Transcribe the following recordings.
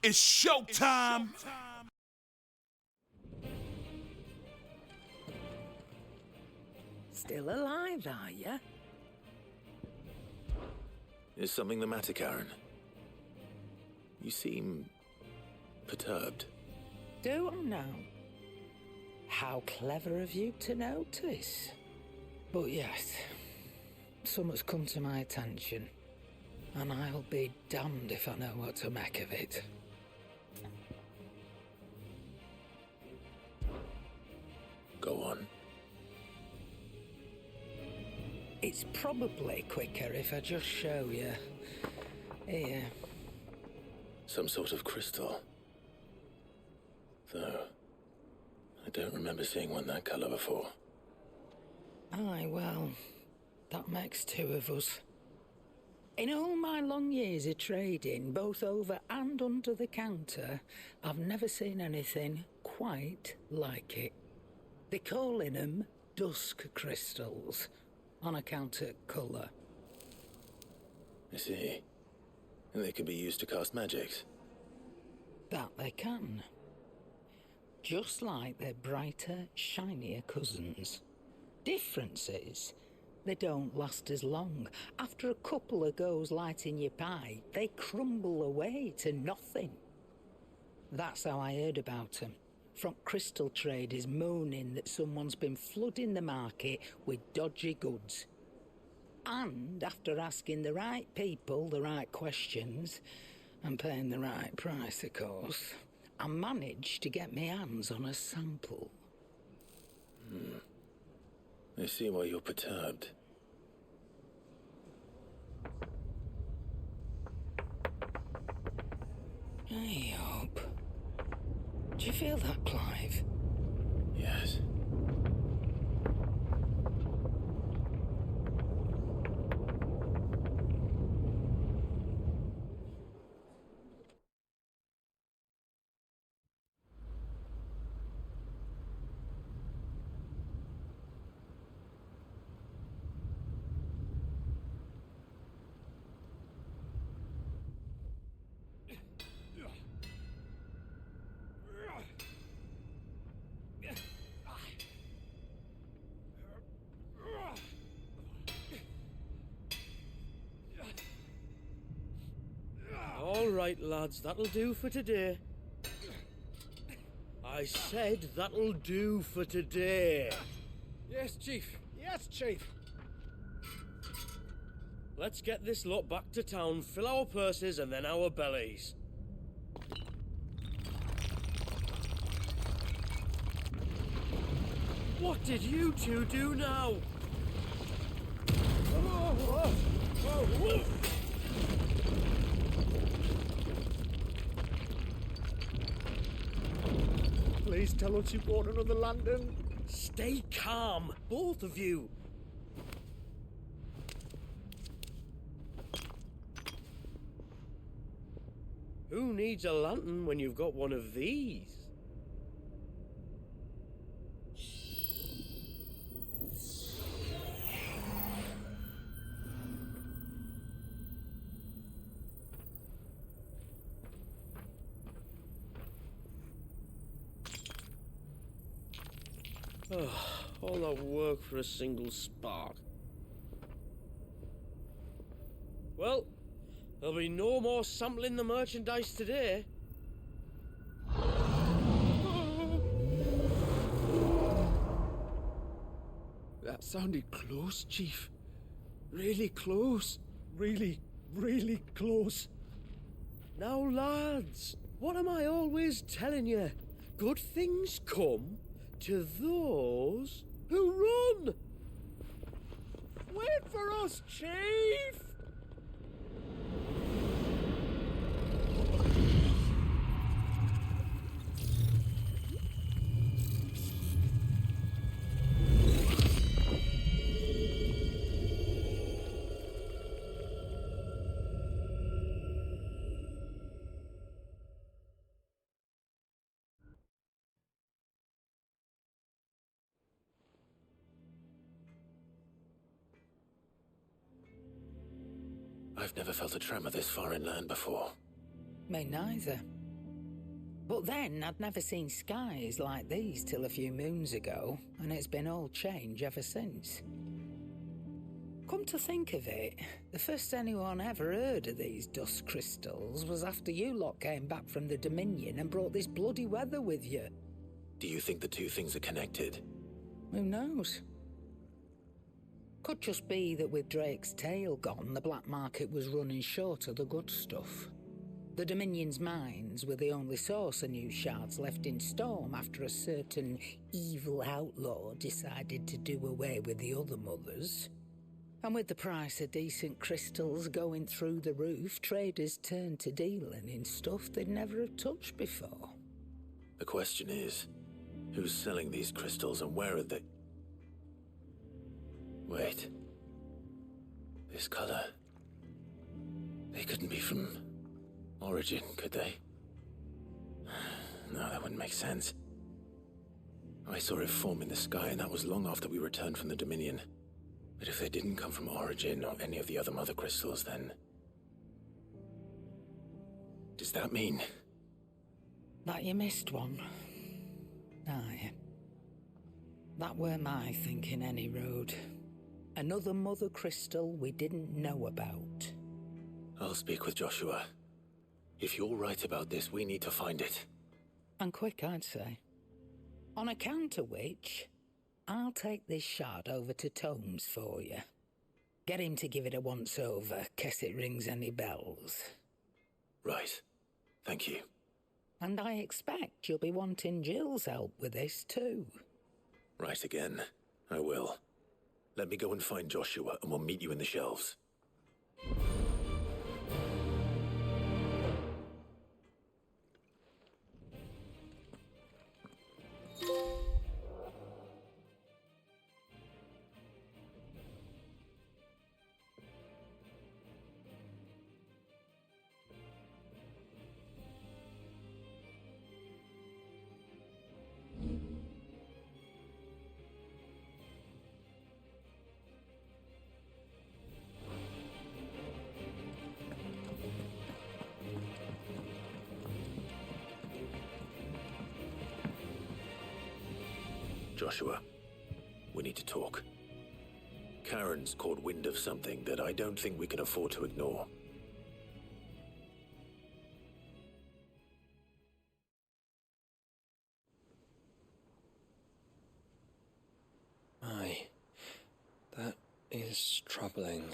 It's showtime. Still alive, are you? Is something the matter, Karen? You seem perturbed. Do I now? How clever of you to notice. But yes, something's come to my attention, and I'll be damned if I know what to make of it. Go on. It's probably quicker if I just show you. Here. Some sort of crystal. Though, I don't remember seeing one that colour before. Aye, well, that makes two of us. In all my long years of trading, both over and under the counter, I've never seen anything quite like it. They're calling them dusk crystals, on account of colour. I see. And they could be used to cast magics. That they can. Just like their brighter, shinier cousins. Difference is, they don't last as long. After a couple of goes lighting your pie, they crumble away to nothing. That's how I heard about them. From crystal traders moaning that someone's been flooding the market with dodgy goods. And after asking the right people the right questions, and paying the right price, of course, I managed to get my hands on a sample. I see why you're perturbed. I hope. Do you feel that, Clive? Yes. All right, lads, that'll do for today. I said that'll do for today. Yes, Chief. Yes, Chief. Let's get this lot back to town, fill our purses and then our bellies. What did you two do now? Please tell us you bought another lantern. Stay calm, both of you. Who needs a lantern when you've got one of these? All that work for a single spark. Well, there'll be no more sampling the merchandise today. That sounded close, Chief. Really close. Really, really close. Now, lads, what am I always telling you? Good things come to those who run. Wait for us, Chief! I've never felt a tremor this far inland before. Me neither. But then I'd never seen skies like these till a few moons ago, and it's been all change ever since. Come to think of it, the first anyone ever heard of these dust crystals was after you lot came back from the Dominion and brought this bloody weather with you. Do you think the two things are connected? Who knows? Could just be that with Drake's tail gone, the black market was running short of the good stuff. The Dominion's mines were the only source of new shards left in Storm after a certain evil outlaw decided to do away with the other mothers. And with the price of decent crystals going through the roof, traders turned to dealing in stuff they'd never have touched before. The question is, who's selling these crystals and where are they? Wait. This color. They couldn't be from Origin, could they? No, that wouldn't make sense. I saw it form in the sky, and that was long after we returned from the Dominion. But if they didn't come from Origin or any of the other mother crystals, then... does that mean... that you missed one? Aye. That were my thinking, any road. Another mother crystal we didn't know about. I'll speak with Joshua. If you're right about this, we need to find it. And quick, I'd say. On account of which, I'll take this shard over to Tomes for you. Get him to give it a once-over, case it rings any bells. Right. Thank you. And I expect you'll be wanting Jill's help with this too. Right again. I will. Let me go and find Joshua, and we'll meet you in the shelves. Joshua, we need to talk. Karen's caught wind of something that I don't think we can afford to ignore. Aye, that is troubling.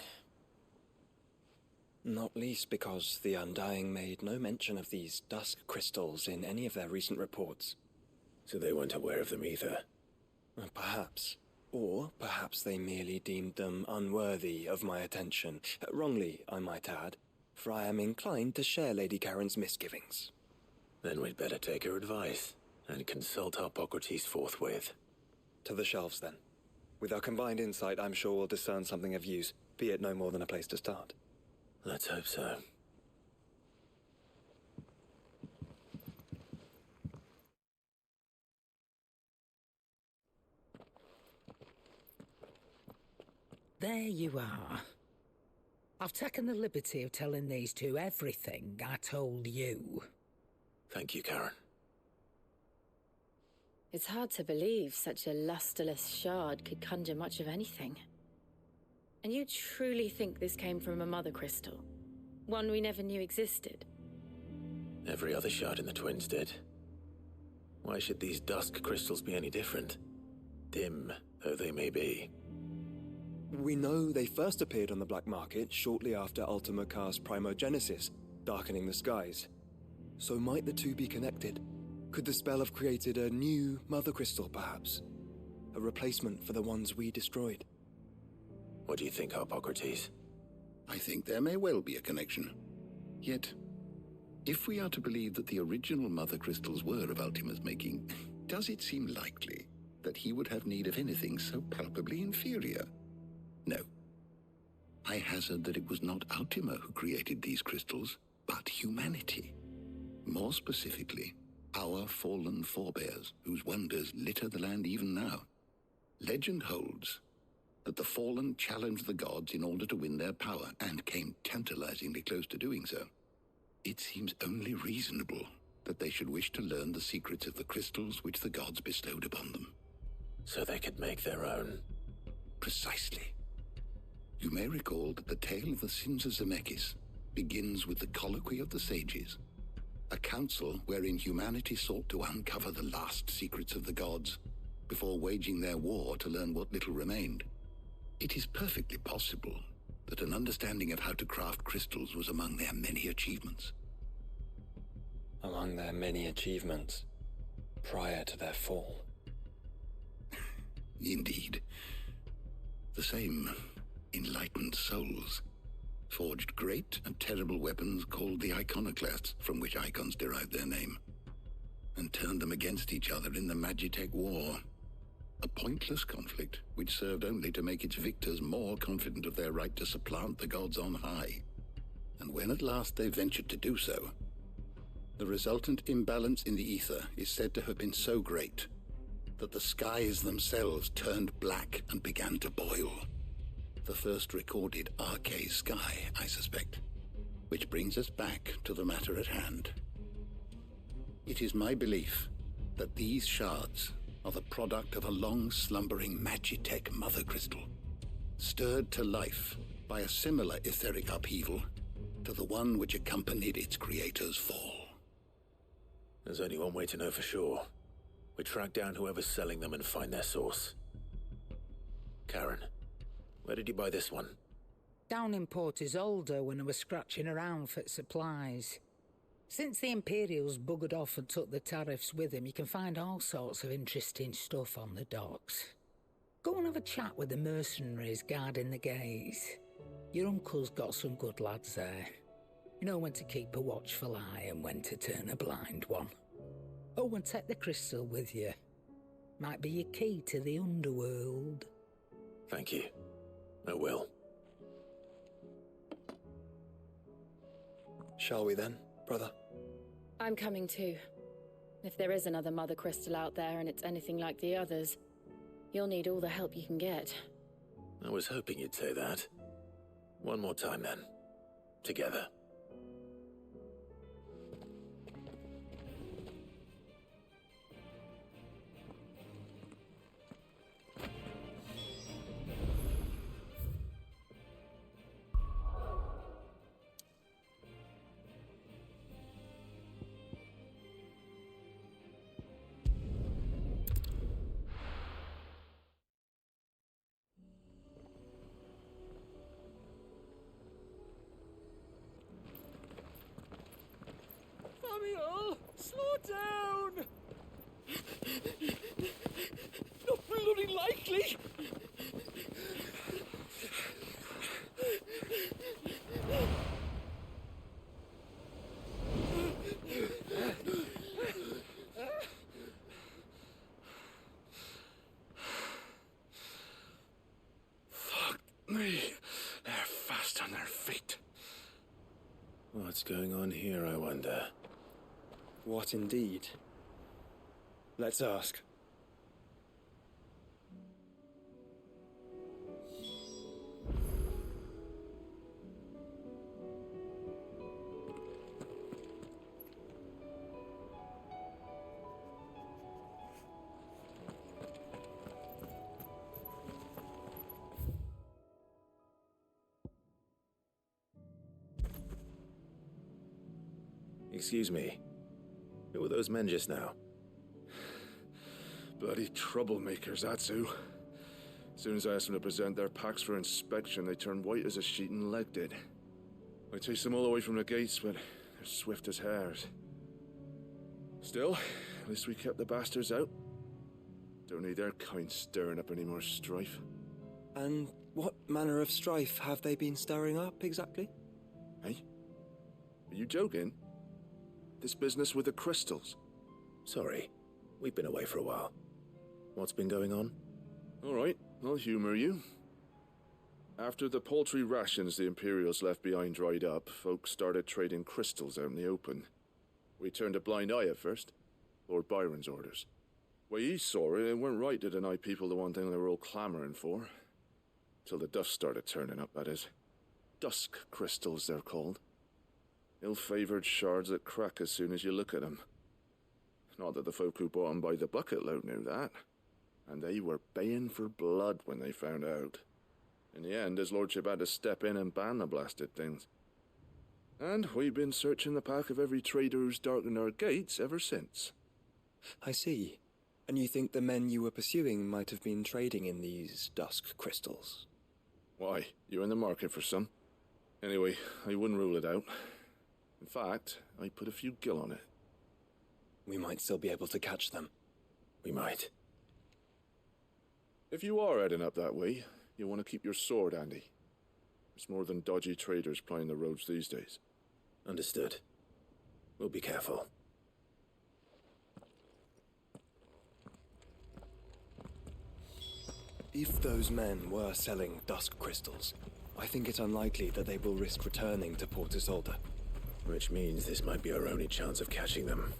Not least because the Undying made no mention of these dusk crystals in any of their recent reports. So they weren't aware of them either. Perhaps. Or perhaps they merely deemed them unworthy of my attention. Wrongly, I might add, for I am inclined to share Lady Karen's misgivings. Then we'd better take her advice and consult Hippocrates forthwith. To the shelves, then. With our combined insight, I'm sure we'll discern something of use, be it no more than a place to start. Let's hope so. There you are. I've taken the liberty of telling these two everything I told you. Thank you, Karen. It's hard to believe such a lusterless shard could conjure much of anything. And you truly think this came from a mother crystal? One we never knew existed? Every other shard in the Twins did. Why should these dusk crystals be any different? Dim though they may be. We know they first appeared on the black market shortly after Ultima Car's primogenesis, darkening the skies. So might the two be connected? Could the spell have created a new mother crystal, perhaps? A replacement for the ones we destroyed? What do you think, Hippocrates? I think there may well be a connection. Yet, if we are to believe that the original mother crystals were of Ultima's making, does it seem likely that he would have need of anything so palpably inferior? No. I hazard that it was not Ultima who created these crystals, but humanity. More specifically, our fallen forebears, whose wonders litter the land even now. Legend holds that the fallen challenged the gods in order to win their power, and came tantalizingly close to doing so. It seems only reasonable that they should wish to learn the secrets of the crystals which the gods bestowed upon them. So they could make their own. Precisely. You may recall that the tale of the sins of Zemeckis begins with the colloquy of the sages, a council wherein humanity sought to uncover the last secrets of the gods before waging their war to learn what little remained. It is perfectly possible that an understanding of how to craft crystals was among their many achievements. Among their many achievements, prior to their fall. Indeed. The same enlightened souls forged great and terrible weapons called the iconoclasts, from which icons derived their name, and turned them against each other in the Magitech War. A pointless conflict which served only to make its victors more confident of their right to supplant the gods on high. And when at last they ventured to do so, the resultant imbalance in the ether is said to have been so great that the skies themselves turned black and began to boil. The first recorded Arcade sky, I suspect. Which brings us back to the matter at hand. It is my belief that these shards are the product of a long-slumbering Magitech mother crystal, stirred to life by a similar etheric upheaval to the one which accompanied its creator's fall. There's only one way to know for sure. We track down whoever's selling them and find their source. Karen, where did you buy this one? Down in Port Isolde when I was scratching around for supplies. Since the Imperials buggered off and took the tariffs with them, you can find all sorts of interesting stuff on the docks. Go and have a chat with the mercenaries guarding the gates. Your uncle's got some good lads there. You know when to keep a watchful eye and when to turn a blind one. Oh, and take the crystal with you. Might be your key to the underworld. Thank you. I will. Shall we then, brother? I'm coming too. If there is another mother crystal out there and it's anything like the others, you'll need all the help you can get. I was hoping you'd say that. One more time then. Together. Samuel, slow down! Not bloody likely! Fuck me. They're fast on their feet. What's going on here, I wonder? What indeed? Let's ask. Excuse me. Who were those men just now? Bloody troublemakers, that's who. As soon as I asked them to present their packs for inspection, they turned white as a sheet and legged it. I chased them all away from the gates, but they're swift as hares. Still, at least we kept the bastards out. Don't need their kind stirring up any more strife. And what manner of strife have they been stirring up, exactly? Hey? Are you joking? This business with the crystals? Sorry, we've been away for a while. What's been going on? All right, I'll humor you. After the paltry rations the Imperials left behind dried up, folks started trading crystals out in the open. We turned a blind eye at first. Lord Byron's orders. Way he saw it, it weren't right to deny people the one thing they were all clamoring for. Till the dust started turning up, that is. Dusk crystals, they're called. Ill-favoured shards that crack as soon as you look at them. Not that the folk who bought 'em by the bucket load knew that. And they were baying for blood when they found out. In the end, his lordship had to step in and ban the blasted things. And we've been searching the pack of every trader who's darkened our gates ever since. I see. And you think the men you were pursuing might have been trading in these dusk crystals? Why, you're in the market for some. Anyway, I wouldn't rule it out. In fact, I put a few gil on it. We might still be able to catch them. We might. If you are heading up that way, you'll want to keep your sword handy. There's more than dodgy traders plying the roads these days. Understood. We'll be careful. If those men were selling dusk crystals, I think it unlikely that they will risk returning to Port Isolde. Which means this might be our only chance of catching them.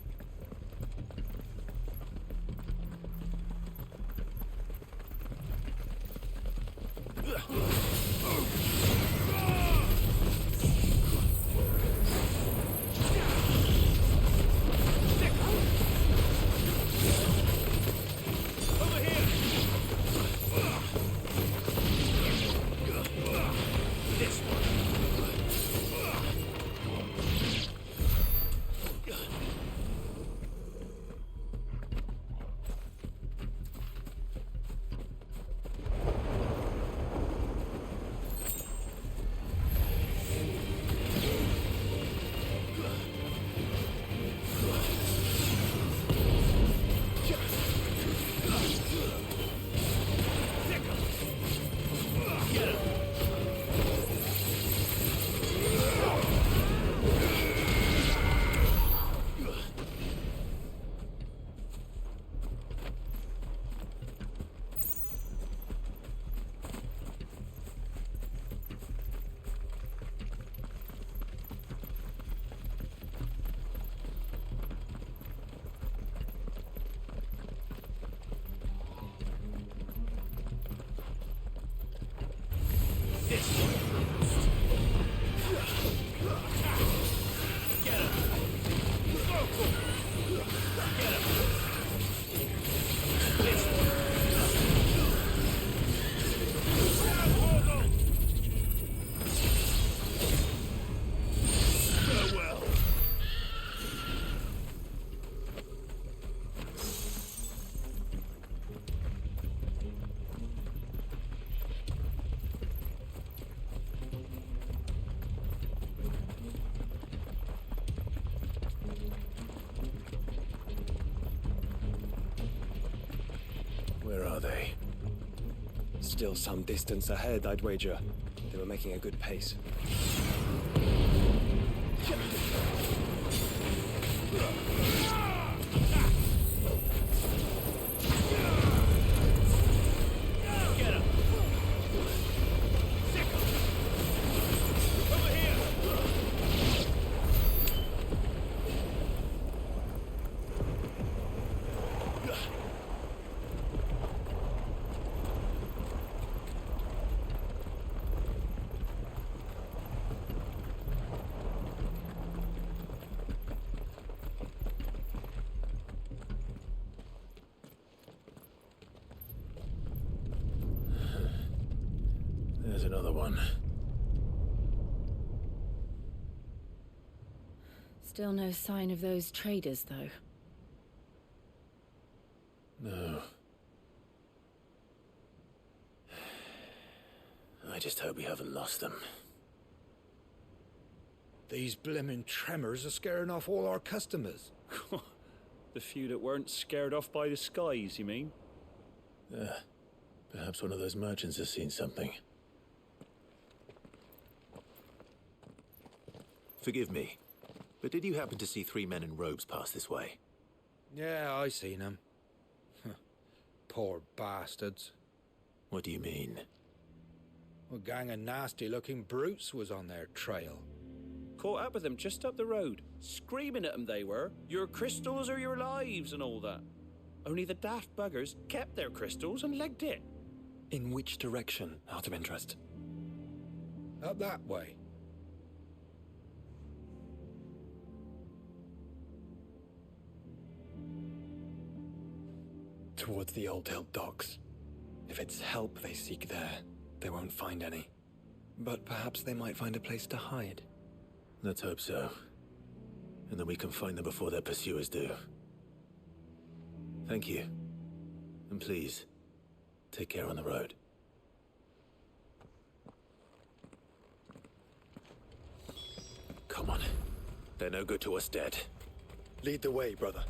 Where are they? Still some distance ahead, I'd wager. They were making a good pace. There's another one. Still no sign of those traders, though. No. I just hope we haven't lost them. These blimmin' tremors are scaring off all our customers. The few that weren't scared off by the skies, you mean? Perhaps one of those merchants has seen something. Forgive me, but did you happen to see 3 men in robes pass this way? Yeah, I seen them. Poor bastards. What do you mean? A gang of nasty-looking brutes was on their trail. Caught up with them just up the road, screaming at them they were, "Your crystals are your lives," and all that. Only the daft buggers kept their crystals and legged it. In which direction, out of interest? Up that way. towards the Old Hill docks. If it's help they seek there, they won't find any. But perhaps they might find a place to hide. Let's hope so. And that we can find them before their pursuers do. Thank you. And please, take care on the road. Come on. They're no good to us dead. Lead the way, brother.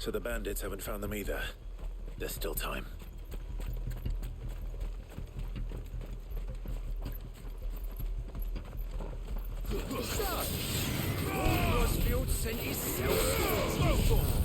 So the bandits haven't found them either. There's still time. Rossfield sent his self.